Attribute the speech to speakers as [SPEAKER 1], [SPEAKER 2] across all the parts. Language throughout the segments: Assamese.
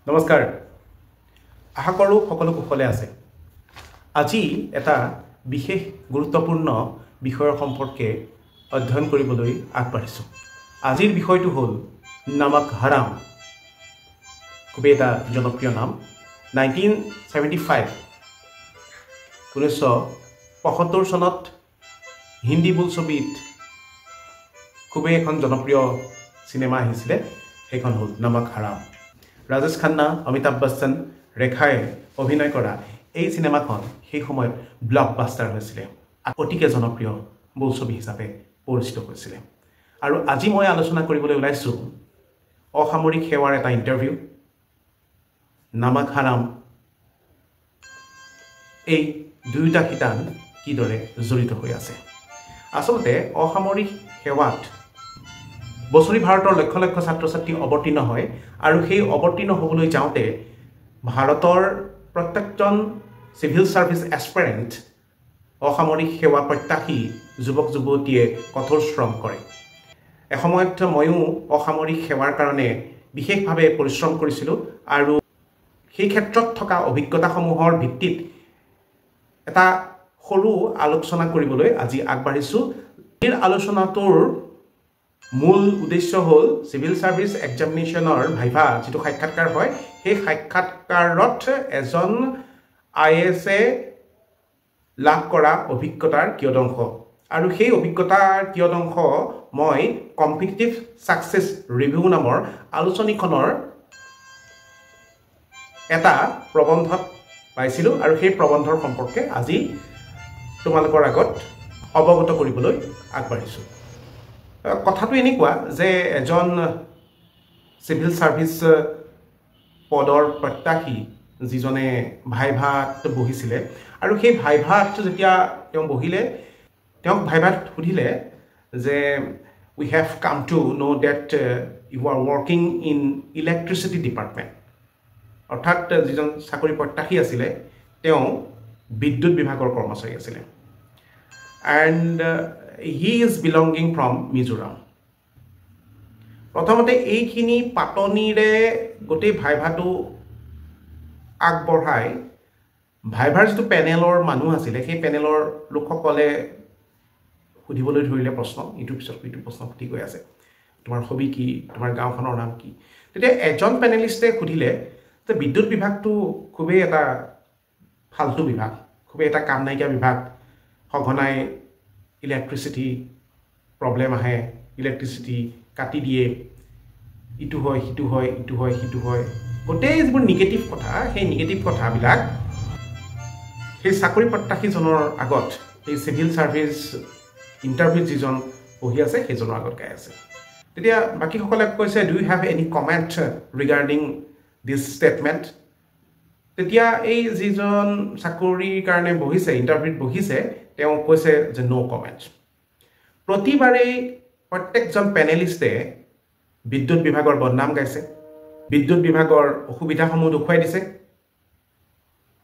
[SPEAKER 1] নমস্কাৰ আশা কৰোঁ সকলো কুশলে আছে আজি এটা বিশেষ গুৰুত্বপূৰ্ণ বিষয়ৰ সম্পৰ্কে অধ্যয়ন কৰিবলৈ আগবাঢ়িছোঁ আজিৰ বিষয়টো হ'ল নামক হাৰাম খুবেই এটা জনপ্ৰিয় নাম 1975 চনত হিন্দী বোলছবিত খুবেই এখন জনপ্ৰিয় সিনেমা আহিছিলে সেইখন হ'ল নামক হাৰাম ৰাজেশ খান্না অমিতাভ বচ্চন ৰেখাই অভিনয় কৰা এই সিনেমাখন সেই সময়ত ব্লকবাষ্টাৰ হৈছিলে অতিকে জনপ্ৰিয় বোলছবি হিচাপে পৰিচিত হৈছিলে আৰু আজি মই আলোচনা কৰিবলৈ ওলাইছোঁ অসামৰিক সেৱাৰ এটা ইণ্টাৰভিউ নামক হাৰাম এই দুয়োটা শিতান কিদৰে জড়িত হৈ আছে আচলতে অসামৰিক সেৱাত বছৰি ভাৰতৰ লক্ষ লক্ষ ছাত্ৰ ছাত্ৰী অৱতীৰ্ণ হয় আৰু সেই অৱতীৰ্ণ হ'বলৈ যাওঁতে ভাৰতৰ প্ৰত্যেকজন সিভিল সাৰ্ভিস এস্পিৰেন্ট অসামৰিক সেৱা প্ৰত্যাশী যুৱক যুৱতীয়ে কঠোৰ শ্ৰম কৰে এসময়ত ময়ো অসামৰিক সেৱাৰ কাৰণে বিশেষভাৱে পৰিশ্ৰম কৰিছিলোঁ আৰু সেই ক্ষেত্ৰত থকা অভিজ্ঞতাসমূহৰ ভিত্তিত এটা সৰু আলোচনা কৰিবলৈ আজি আগবাঢ়িছোঁ এই আলোচনাটোৰ মূল উদ্দেশ্য হ'ল সিভিল সাৰ্ভিস এক্সামিনেশ্যনৰ ভাইভা যেটো সাক্ষাৎকাৰ হয় সেই সাক্ষাৎকাৰত এজন আইএএছ লাভ কৰা অভিজ্ঞতাৰ কিয়দংশ আৰু সেই অভিজ্ঞতাৰ কিয়দংশ মই কম্পিটিটিভ সাকসেস ৰিভিউ নামৰ আলোচনীখনৰ এটা প্ৰবন্ধত পাইছিলোঁ আৰু সেই প্ৰবন্ধৰ সম্পৰ্কে আজি তোমালোকৰ আগত অৱগত কৰিবলৈ আগবাঢ়িছোঁ কথাটো এনেকুৱা যে এজন সিভিল সাৰ্ভিস পদৰ প্ৰত্যাশী যিজনে ভাইভাত বহিছিলে আৰু সেই ভাইভাত যেতিয়া তেওঁ বহিলে তেওঁক ভাইভাত সুধিলে যে we have come to know that you are working in electricity department অৰ্থাৎ যিজন চাকৰি প্ৰত্যাশী আছিলে তেওঁ বিদ্যুৎ বিভাগৰ কৰ্মচাৰী আছিলে and he is belonging from Mizoram প্ৰথমতে এইখিনি পাতনিৰে গোটেই ভাইভাটো আগবঢ়াই ভাইভাৰ যিটো পেনেলৰ মানুহ আছিলে সেই পেনেলৰ লোকসকলে সুধিবলৈ ধৰিলে প্ৰশ্ন ইটো পিছত ইটো প্ৰশ্ন সুধি গৈ আছে তোমাৰ হবি কি তোমাৰ গাঁওখনৰ নাম কি তেতিয়া এজন পেনেলিষ্টে সুধিলে যে বিদ্যুৎ বিভাগটো খুবেই এটা ফালতু বিভাগ খুবেই এটা কাম নাইকিয়া বিভাগ সঘনাই ইলেক্ট্ৰিচিটি প্ৰবলেম আহে ইলেক্ট্ৰিচিটি কাটি দিয়ে ইটো হয় হিটো হয় ইটো হয় হিটো হয় গোটেই যিবোৰ নিগেটিভ কথা সেই নিগেটিভ কথাবিলাক সেই চাকৰি প্ৰত্যাশীজনৰ আগত এই সিভিল সাৰ্ভিস ইণ্টাৰভিউ যিজন বহি আছে সেইজনৰ আগত গাই আছে তেতিয়া বাকীসকলে কৈছে do you have any comment regarding this statement তেতিয়া এই যিজন চাকৰিৰ কাৰণে বহিছে ইণ্টাৰভিউত বহিছে তেওঁ কৈছে যে নো কমেণ্ট প্ৰতিবাৰেই প্ৰত্যেকজন পেনেলিষ্টে বিদ্যুৎ বিভাগৰ বদনাম গাইছে বিদ্যুৎ বিভাগৰ অসুবিধাসমূহ দেখুৱাই দিছে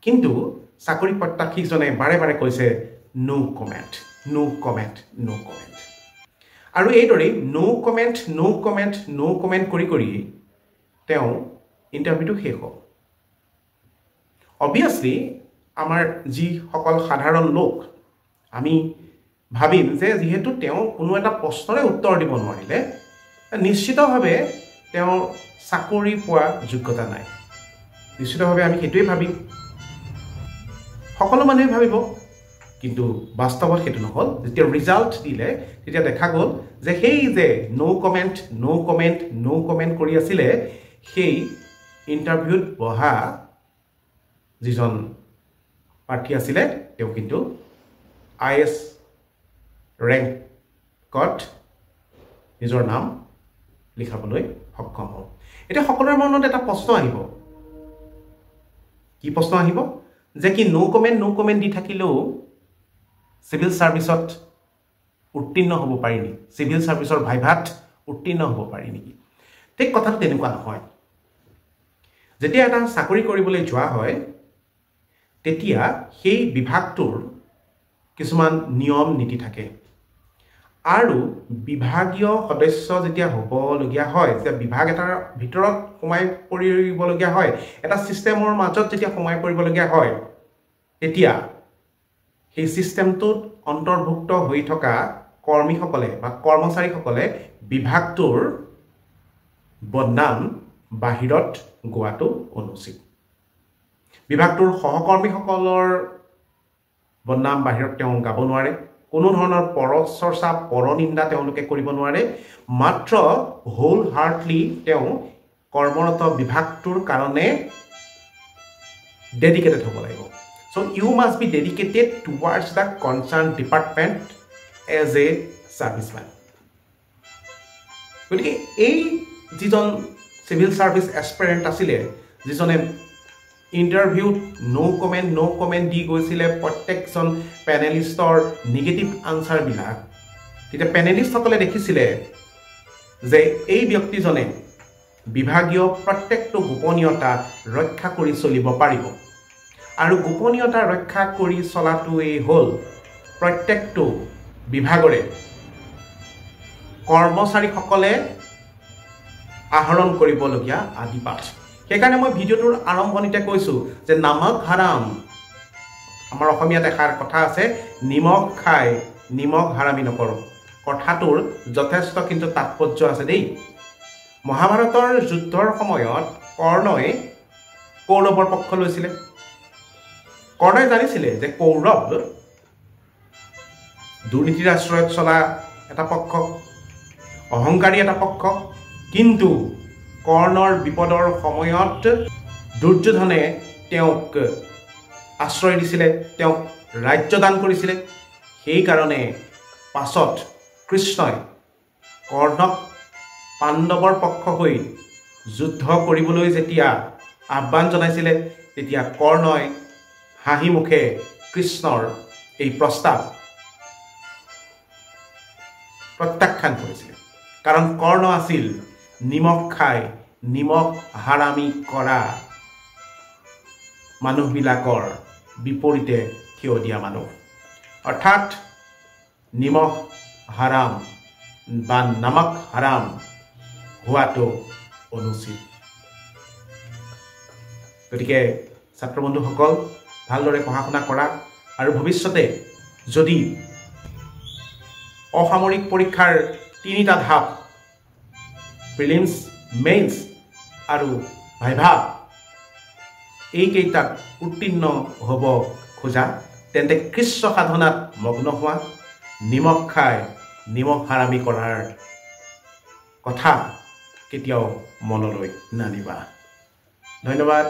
[SPEAKER 1] কিন্তু চাকৰি প্ৰত্যাশীজনে বাৰে বাৰে কৈছে নো কমেণ্ট নো কমেণ্ট নো কমেণ্ট আৰু এইদৰেই নো কমেণ্ট নো কমেণ্ট নো কমেণ্ট কৰি কৰি তেওঁ ইণ্টাৰভিউটো শেষ হ'ল অবভিয়াছলি আমাৰ যিসকল সাধাৰণ লোক আমি ভাবিম যে যিহেতু তেওঁ কোনো এটা প্ৰশ্নৰে উত্তৰ দিব নোৱাৰিলে নিশ্চিতভাৱে তেওঁ চাকৰি পোৱা যোগ্যতা নাই নিশ্চিতভাৱে আমি সেইটোৱে ভাবিম সকলো মানুহে ভাবিব কিন্তু বাস্তৱত সেইটো নহ'ল যেতিয়া ৰিজাল্ট দিলে তেতিয়া দেখা গ'ল যে সেই যে নো কমেণ্ট নো কমেণ্ট নো কমেণ্ট কৰি আছিলে সেই ইণ্টাৰভিউত বহা যিজন প্ৰাৰ্থী আছিলে তেওঁ কিন্তু আইএছ ৰেংকত নিজৰ নাম লিখাবলৈ সক্ষম হ'ল এতিয়া সকলোৰে মনত এটা প্ৰশ্ন আহিব কি প্ৰশ্ন আহিব যে কি নো কমেণ্ট দি থাকিলেও সিভিল সাৰ্ভিসত উত্তীৰ্ণ হ'ব পাৰি নেকি সিভিল সাৰ্ভিসৰ ভাইভাত উত্তীৰ্ণ হ'ব পাৰি নেকি ঠিক কথাটো তেনেকুৱা নহয় যেতিয়া এটা চাকৰি কৰিবলৈ যোৱা হয় তেতিয়া সেই বিভাগটোৰ কিছুমান নিয়ম নীতি থাকে আৰু বিভাগীয় সদস্য যেতিয়া হ'বলগীয়া হয়, যেতিয়া বিভাগ এটাৰ ভিতৰত সোমাই পৰিবলগীয়া হয়, এটা ছিষ্টেমৰ মাজত যেতিয়া সোমাই পৰিবলগীয়া হয়, তেতিয়া সেই ছিষ্টেমটোত অন্তৰ্ভুক্ত হৈ থকা কৰ্মীসকলে বা কৰ্মচাৰীসকলে বিভাগটোৰ বদনাম বাহিৰত গোৱাটো অনুচিত। বিভাগটোৰ সহকৰ্মীসকলৰ বদনাম বাহিৰত তেওঁ গাব নোৱাৰে, কোনো ধৰণৰ পৰচৰ্চা পৰনিন্দা তেওঁলোকে কৰিব নোৱাৰে, মাত্ৰ হোল হাৰ্টলি তেওঁ কৰ্মৰত বিভাগটোৰ কাৰণে ডেডিকেটেড হ'ব লাগিব। So you must be dedicated towards the concerned department as a serviceman. গতিকে এই যিজন চিভিল ছাৰ্ভিচ এছপিৰেণ্ট আছিলে, যিজনে ইণ্টাৰভিউত নো কমেণ্ট দি গৈছিলে প্ৰত্যেকজন পেনেলিষ্টৰ নিগেটিভ আনচাৰবিলাক, তেতিয়া পেনেলিষ্টসকলে দেখিছিলে যে এই ব্যক্তিজনে বিভাগীয় প্ৰত্যেকটো গোপনীয়তা ৰক্ষা কৰি চলিব পাৰিব। আৰু গোপনীয়তা ৰক্ষা কৰি চলাটোৱেই হ'ল প্ৰত্যেকটো বিভাগৰে কৰ্মচাৰীসকলে আহৰণ কৰিবলগীয়া আদিপাঠ। সেইকাৰণে মই ভিডিঅ'টোৰ আৰম্ভণিতে কৈছোঁ যে নামক হাৰাম, আমাৰ অসমীয়াত এষাৰ কথা আছে, নিমখ খাই নিমখ হাৰামি নকৰোঁ। কথাটোৰ যথেষ্ট কিন্তু তাৎপৰ্য আছে দেই। মহাভাৰতৰ যুদ্ধৰ সময়ত কৰ্ণই কৌৰৱৰ পক্ষ লৈছিলে। কৰ্ণই জানিছিলে যে কৌৰৱ দুৰ্নীতিৰ আশ্ৰয়ত চলা এটা পক্ষ, অহংকাৰী এটা পক্ষ, কিন্তু কৰ্ণৰ বিপদৰ সময়ত দুৰ্যোধনে তেওঁক আশ্ৰয় দিছিলে, তেওঁক ৰাজ্যদান কৰিছিলে। সেইকাৰণে পাছত কৃষ্ণই কৰ্ণক পাণ্ডৱৰ পক্ষ হৈ যুদ্ধ কৰিবলৈ যেতিয়া আহ্বান জনাইছিলে, তেতিয়া কৰ্ণই হাঁহি মুখে কৃষ্ণৰ এই প্ৰস্তাৱ প্ৰত্যাখ্যান কৰিছিলে। কাৰণ কৰ্ণ আছিল নিমখ খাই নিমখ হাৰামি কৰা মানুহবিলাকৰ বিপৰীতে থিয় দিয়া মানুহ, অৰ্থাৎ নিমখ হাৰাম বা নামক হাৰাম হোৱাটো অনুচিত। গতিকে ছাত্ৰ বন্ধুসকল, ভালদৰে পঢ়া শুনা কৰা, আৰু ভৱিষ্যতে যদি অসামৰিক পৰীক্ষাৰ 3টা ধাপ প্ৰিলিমছ, মেইনছ আৰু ভাইভা, এইকেইটাত উত্তীৰ্ণ হ'ব খোজা, তেন্তে কৃষ্ণ সাধনাত মগ্ন হোৱা, নিমখ খাই নিমখ হাৰামি কৰাৰ কথা কেতিয়াও মনলৈ নানিবা। ধন্যবাদ।